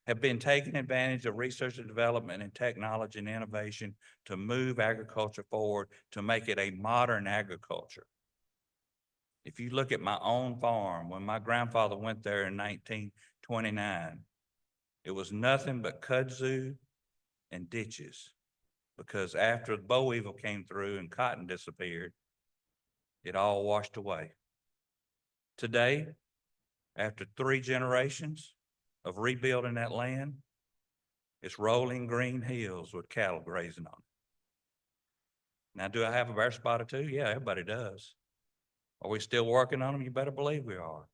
have been taking advantage of research and development and technology and innovation to move agriculture forward, to make it a modern agriculture. If you look at my own farm, when my grandfather went there in 1929, it was nothing but kudzu and ditches, because after the boll weevil came through and cotton disappeared, it all washed away. Today, after 3 generations of rebuilding that land, it's rolling green hills with cattle grazing on it. Now, do I have a bare spot or 2? Yeah, everybody does. Are we still working on them? You better believe we are.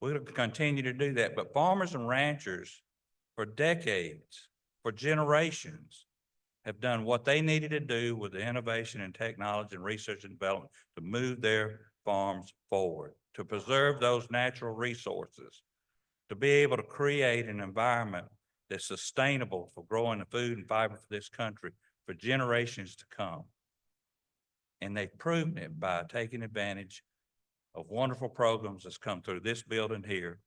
We're going to continue to do that. But farmers and ranchers for decades, for generations, have done what they needed to do with the innovation and technology and research and development to move their farms forward, to preserve those natural resources, to be able to create an environment that's sustainable for growing the food and fiber for this country for generations to come. And they've proven it by taking advantage of wonderful programs that's come through this building here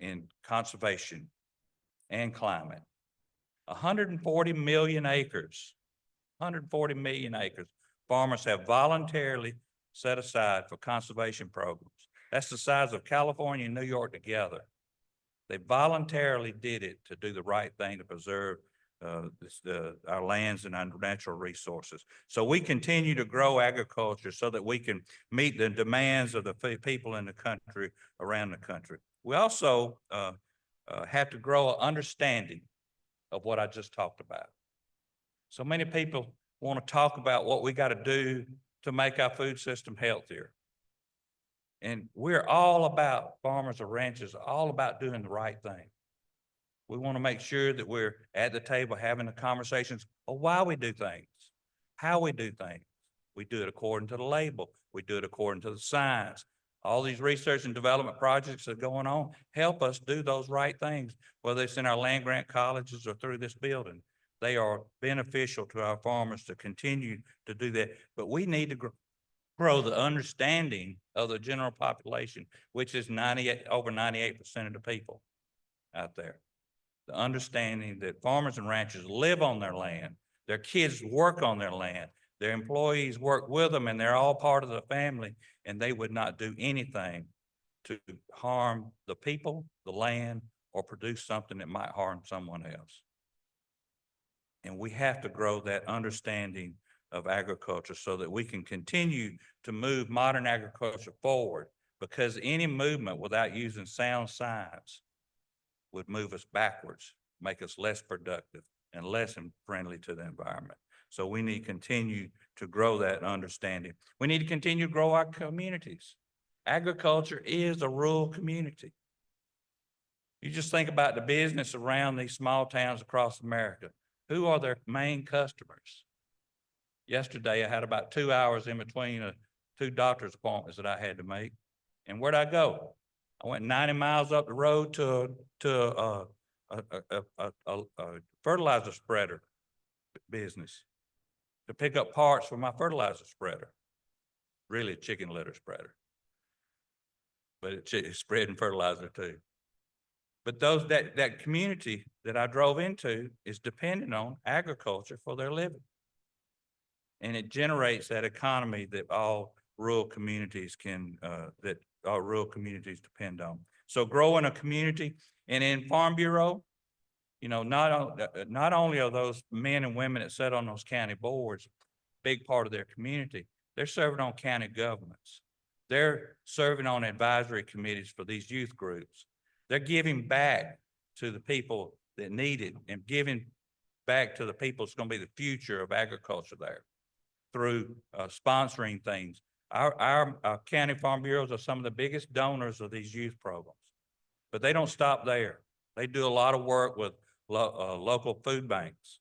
in conservation and climate. 140 million acres, 140 million acres, farmers have voluntarily set aside for conservation programs. That's the size of California and New York together. They voluntarily did it to do the right thing to preserve our lands and our natural resources. So we continue to grow agriculture so that we can meet the demands of the people in the country, around the country. We also have to grow an understanding of what I just talked about. So many people want to talk about what we got to do to make our food system healthier. And we're all about, farmers or ranchers, all about doing the right thing. We want to make sure that we're at the table having the conversations of why we do things, how we do things. We do it according to the label. We do it according to the science. All these research and development projects that are going on help us do those right things, whether it's in our land grant colleges or through this building. They are beneficial to our farmers to continue to do that. But we need to grow the understanding of the general population, which is over 98% of the people out there. The understanding that farmers and ranchers live on their land, their kids work on their land, their employees work with them, and they're all part of the family, and they would not do anything to harm the people, the land, or produce something that might harm someone else. And we have to grow that understanding of agriculture so that we can continue to move modern agriculture forward, because any movement without using sound science would move us backwards, make us less productive and less friendly to the environment. So we need to continue to grow that understanding. We need to continue to grow our communities. Agriculture is a rural community. You just think about the business around these small towns across America. Who are their main customers? Yesterday, I had about 2 hours in between two doctor's appointments that I had to make. And where'd I go? I went 90 miles up the road to a fertilizer spreader business to pick up parts for my fertilizer spreader. Really a chicken litter spreader, but it's spreading fertilizer too. But that community that I drove into is dependent on agriculture for their living. And it generates that economy that all rural communities depend on. So growing a community, and in Farm Bureau, you know, not only are those men and women that sit on those county boards, big part of their community, they're serving on county governments. They're serving on advisory committees for these youth groups. They're giving back to the people that need it and giving back to the people that's going to be the future of agriculture there through sponsoring things. Our county farm bureaus are some of the biggest donors of these youth programs, but they don't stop there. They do a lot of work with local food banks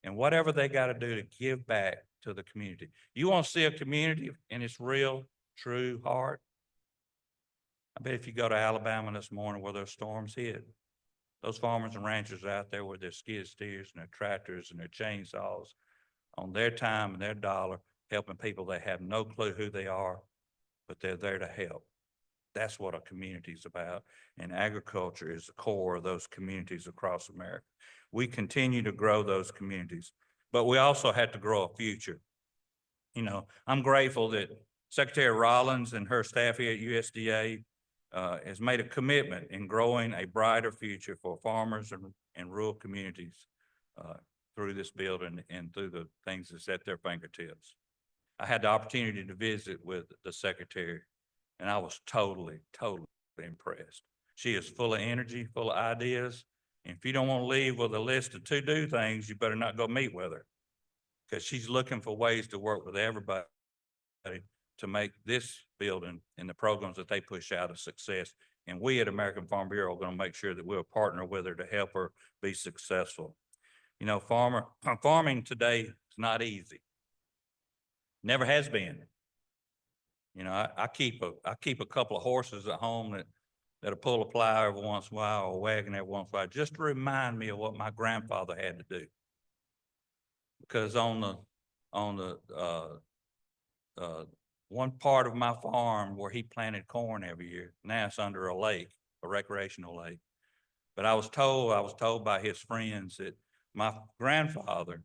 and whatever they got to do to give back to the community. You want to see a community in its real, true heart? I bet if you go to Alabama this morning where those storms hit, those farmers and ranchers are out there with their skid steers and their tractors and their chainsaws on their time and their dollar, helping people that have no clue who they are, but they're there to help. That's what a community is about. And agriculture is the core of those communities across America. We continue to grow those communities, but we also have to grow a future. You know, I'm grateful that Secretary Rollins and her staff here at USDA has made a commitment in growing a brighter future for farmers and rural communities through this bill and through the things that's at their fingertips. I had the opportunity to visit with the secretary, and I was totally impressed. She is full of energy, full of ideas. And if you don't want to leave with a list of to-do things, you better not go meet with her, because she's looking for ways to work with everybody to make this building and the programs that they push out a success. And we at American Farm Bureau are going to make sure that we'll partner with her to help her be successful. You know, farming today is not easy. Never has been. You know, I keep a couple of horses at home that'll pull a plow every once in a while or a wagon every once in a while, just to remind me of what my grandfather had to do. Because on the one part of my farm where he planted corn every year, now it's under a lake, a recreational lake. But I was told by his friends that my grandfather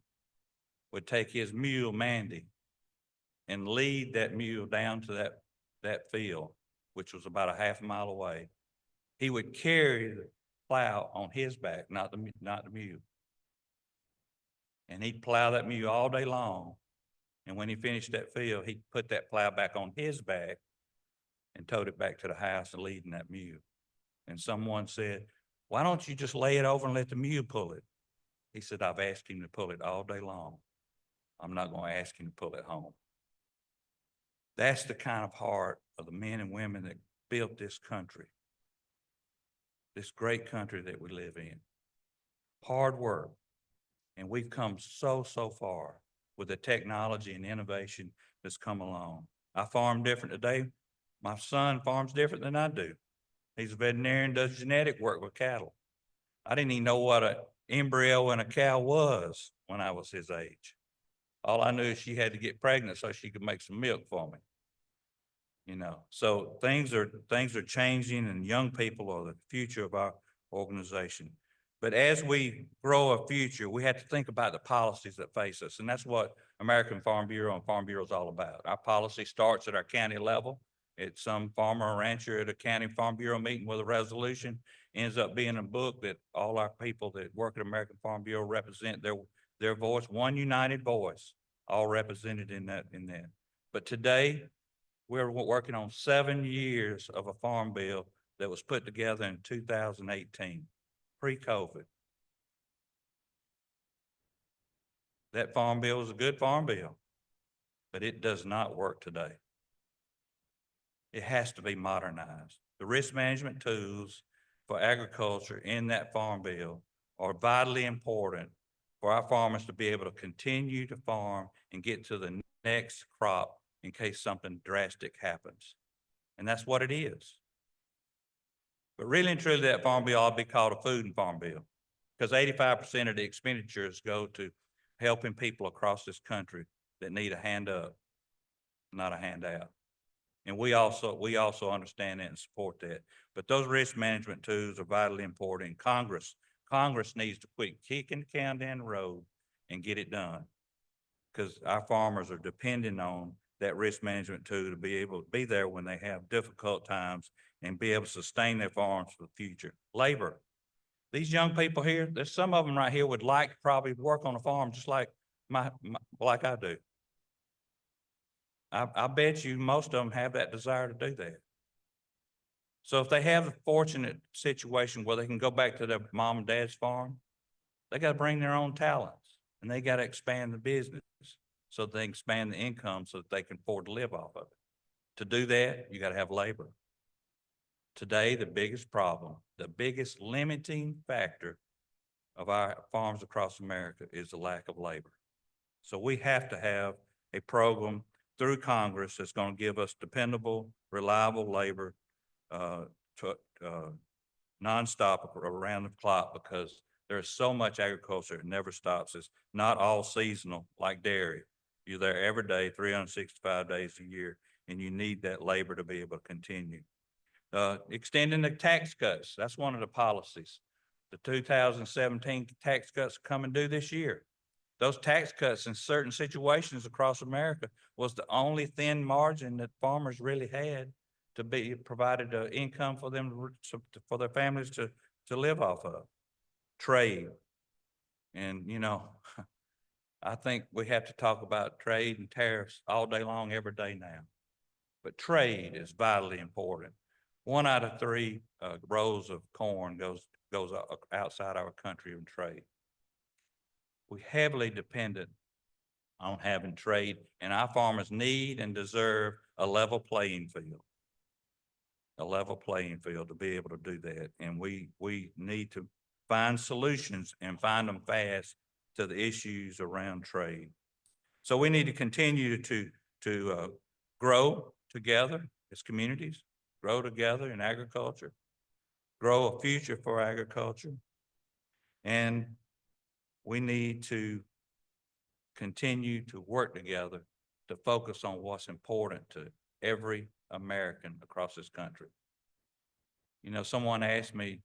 would take his mule, Mandy, and lead that mule down to that field, which was about a half a mile away. He would carry the plow on his back, not the mule. And he'd plow that mule all day long. And when he finished that field, he'd put that plow back on his back and towed it back to the house and leading that mule. And someone said, "Why don't you just lay it over and let the mule pull it?" He said, "I've asked him to pull it all day long. I'm not going to ask him to pull it home." That's the kind of heart of the men and women that built this country, this great country that we live in. Hard work. And we've come so far with the technology and innovation that's come along. I farm different today. My son farms different than I do. He's a veterinarian, does genetic work with cattle. I didn't even know what an embryo in a cow was when I was his age. All I knew is she had to get pregnant so she could make some milk for me. You know, so things are changing, and young people are the future of our organization. But as we grow a future, we have to think about the policies that face us. And that's what American Farm Bureau and Farm Bureau is all about. Our policy starts at our county level. It's some farmer or rancher at a county Farm Bureau meeting with a resolution, ends up being a book that all our people that work at American Farm Bureau represent their voice, one united voice, all represented in that. But today, we're working on 7 years of a farm bill that was put together in 2018, pre-COVID. That farm bill is a good farm bill, but it does not work today. It has to be modernized. The risk management tools for agriculture in that farm bill are vitally important for our farmers to be able to continue to farm and get to the next crop in case something drastic happens. And that's what it is. But really and truly, that farm bill ought to be called a food and farm bill, because 85% of the expenditures go to helping people across this country that need a hand up, not a handout. And we also understand that and support that. But those risk management tools are vitally important. Congress needs to quit kicking the can down the road and get it done, because our farmers are depending on that risk management tool to be able to be there when they have difficult times and be able to sustain their farms for the future. Labor. These young people here, there's some of them right here would like to probably work on a farm just like like I do. I bet you most of them have that desire to do that. So if they have the fortunate situation where they can go back to their mom and dad's farm, they got to bring their own talents and they got to expand the business so they can expand the income so that they can afford to live off of it. To do that, you got to have labor. Today, the biggest problem, the biggest limiting factor of our farms across America is the lack of labor. So we have to have a program through Congress that's going to give us dependable, reliable labor nonstop around the clock, because there's so much agriculture, it never stops. It's not all seasonal like dairy. You're there every day, 365 days a year, and you need that labor to be able to continue. Extending the tax cuts, that's one of the policies. The 2017 tax cuts coming due this year. Those tax cuts in certain situations across America was the only thin margin that farmers really had to be provided income for them, for their families to live off of. Trade. And, you know, I think we have to talk about trade and tariffs all day long, every day now. But trade is vitally important. 1 out of 3 rows of corn goes outside our country in trade. We're heavily dependent on having trade, and our farmers need and deserve a level playing field. A level playing field to be able to do that. And we need to find solutions and find them fast to the issues around trade. So we need to continue to grow together as communities, grow together in agriculture, grow a future for agriculture. And we need to continue to work together to focus on what's important to every American across this country. You know, someone asked me,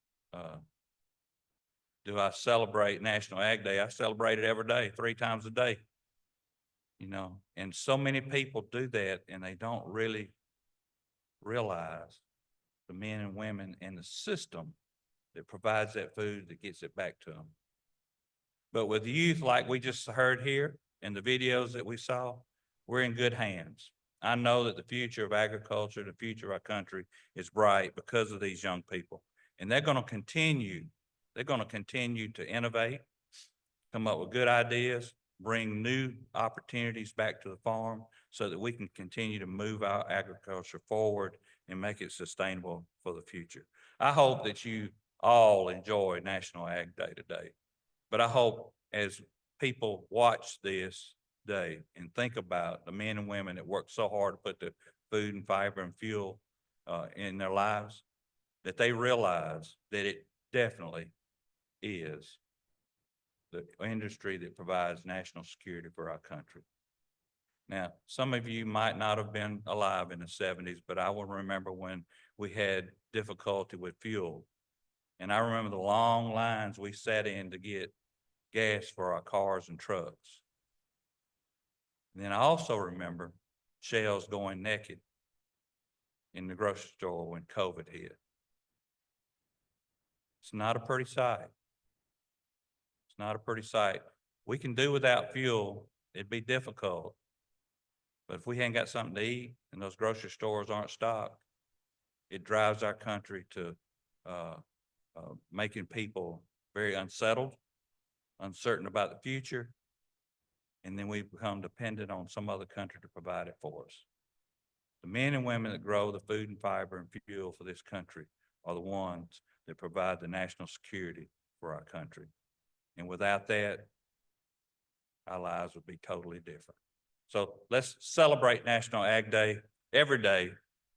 do I celebrate National Ag Day? I celebrate it every day, 3 times a day. You know, and so many people do that and they don't really realize the men and women in the system that provides that food, that gets it back to them. But with youth, like we just heard here in the videos that we saw, we're in good hands. I know that the future of agriculture, the future of our country is bright because of these young people. And they're going to continue to innovate, come up with good ideas, bring new opportunities back to the farm so that we can continue to move our agriculture forward and make it sustainable for the future. I hope that you all enjoy National Ag Day today. But I hope as people watch this day and think about the men and women that work so hard to put the food and fiber and fuel in their lives, that they realize that it definitely is the industry that provides national security for our country. Now, some of you might not have been alive in the 70s, but I will remember when we had difficulty with fuel. And I remember the long lines we sat in to get gas for our cars and trucks. And then I also remember shelves going naked in the grocery store when COVID hit. It's not a pretty sight. It's not a pretty sight. We can do without fuel. It'd be difficult. But if we ain't got something to eat and those grocery stores aren't stocked, it drives our country to making people very unsettled, uncertain about the future, and then we become dependent on some other country to provide it for us. The men and women that grow the food and fiber and fuel for this country are the ones that provide the national security for our country. And without that, our lives would be totally different. So let's celebrate National Ag Day every day.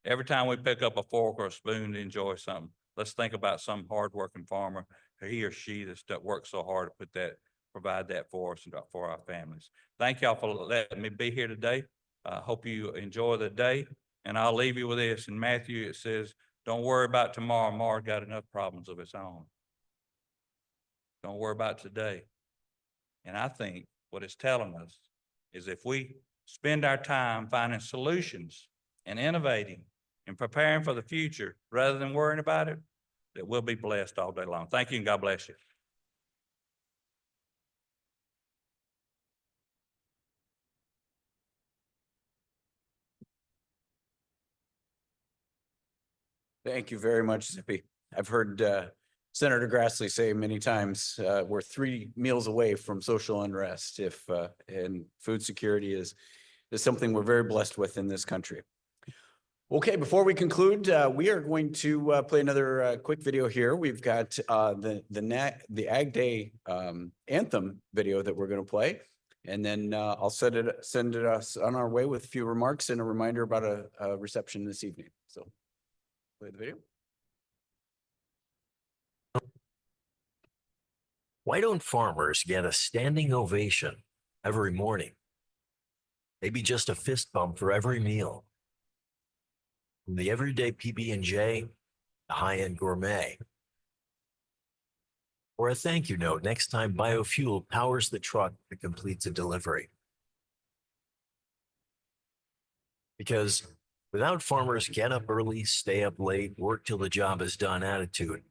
Every time we pick up a fork or a spoon to enjoy something, let's think about some hardworking farmer, he or she that works so hard to provide that for us and for our families. Thank y'all for letting me be here today. Hope you enjoy the day. And I'll leave you with this. In Matthew, it says, don't worry about tomorrow. Tomorrow got enough problems of its own. Don't worry about today. And I think what it's telling us is if we spend our time finding solutions and innovating and preparing for the future rather than worrying about it, that we'll be blessed all day long. Thank you and God bless you. Thank you very much, Zippy. I've heard Senator Grassley say many times, we're 3 meals away from social unrest and food security is something we're very blessed with in this country. Okay, before we conclude, we are going to play another quick video here. We've got the Ag Day anthem video that we're going to play. And then I'll send us on our way with a few remarks and a reminder about a reception this evening. So play the video. Why don't farmers get a standing ovation every morning? Maybe just a fist bump for every meal. From the everyday PB&J, the high-end gourmet. Or a thank you note next time biofuel powers the truck that completes a delivery. Because without farmers' get up early, stay up late, work till the job is done attitude,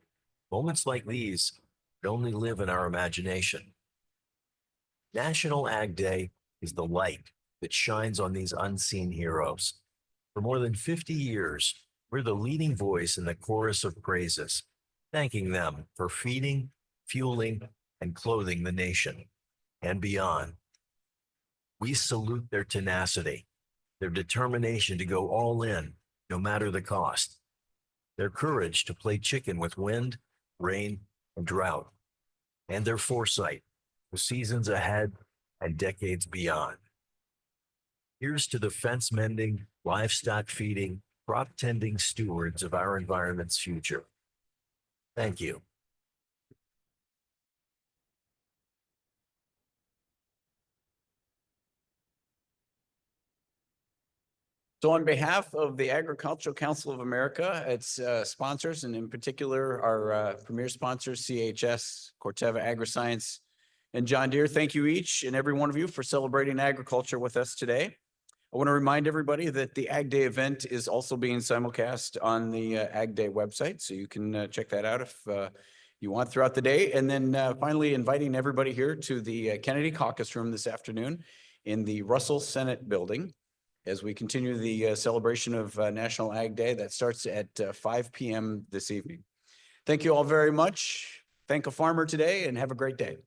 moments like these could only live in our imagination. National Ag Day is the light that shines on these unseen heroes. For more than 50 years, we're the leading voice in the chorus of praises, thanking them for feeding, fueling, and clothing the nation and beyond. We salute their tenacity, their determination to go all in, no matter the cost, their courage to play chicken with wind, rain, and drought, and their foresight for seasons ahead and decades beyond. Here's to the fence mending, livestock feeding, crop tending stewards of our environment's future. Thank you. So on behalf of the Agricultural Council of America, its sponsors, and in particular our premier sponsors, CHS, Corteva Agriscience, and John Deere, thank you each and every one of you for celebrating agriculture with us today. I want to remind everybody that the Ag Day event is also being simulcast on the Ag Day website, so you can check that out if you want throughout the day. And then finally inviting everybody here to the Kennedy Caucus Room this afternoon in the Russell Senate Building as we continue the celebration of National Ag Day that starts at 5 p.m. this evening. Thank you all very much. Thank a farmer today and have a great day.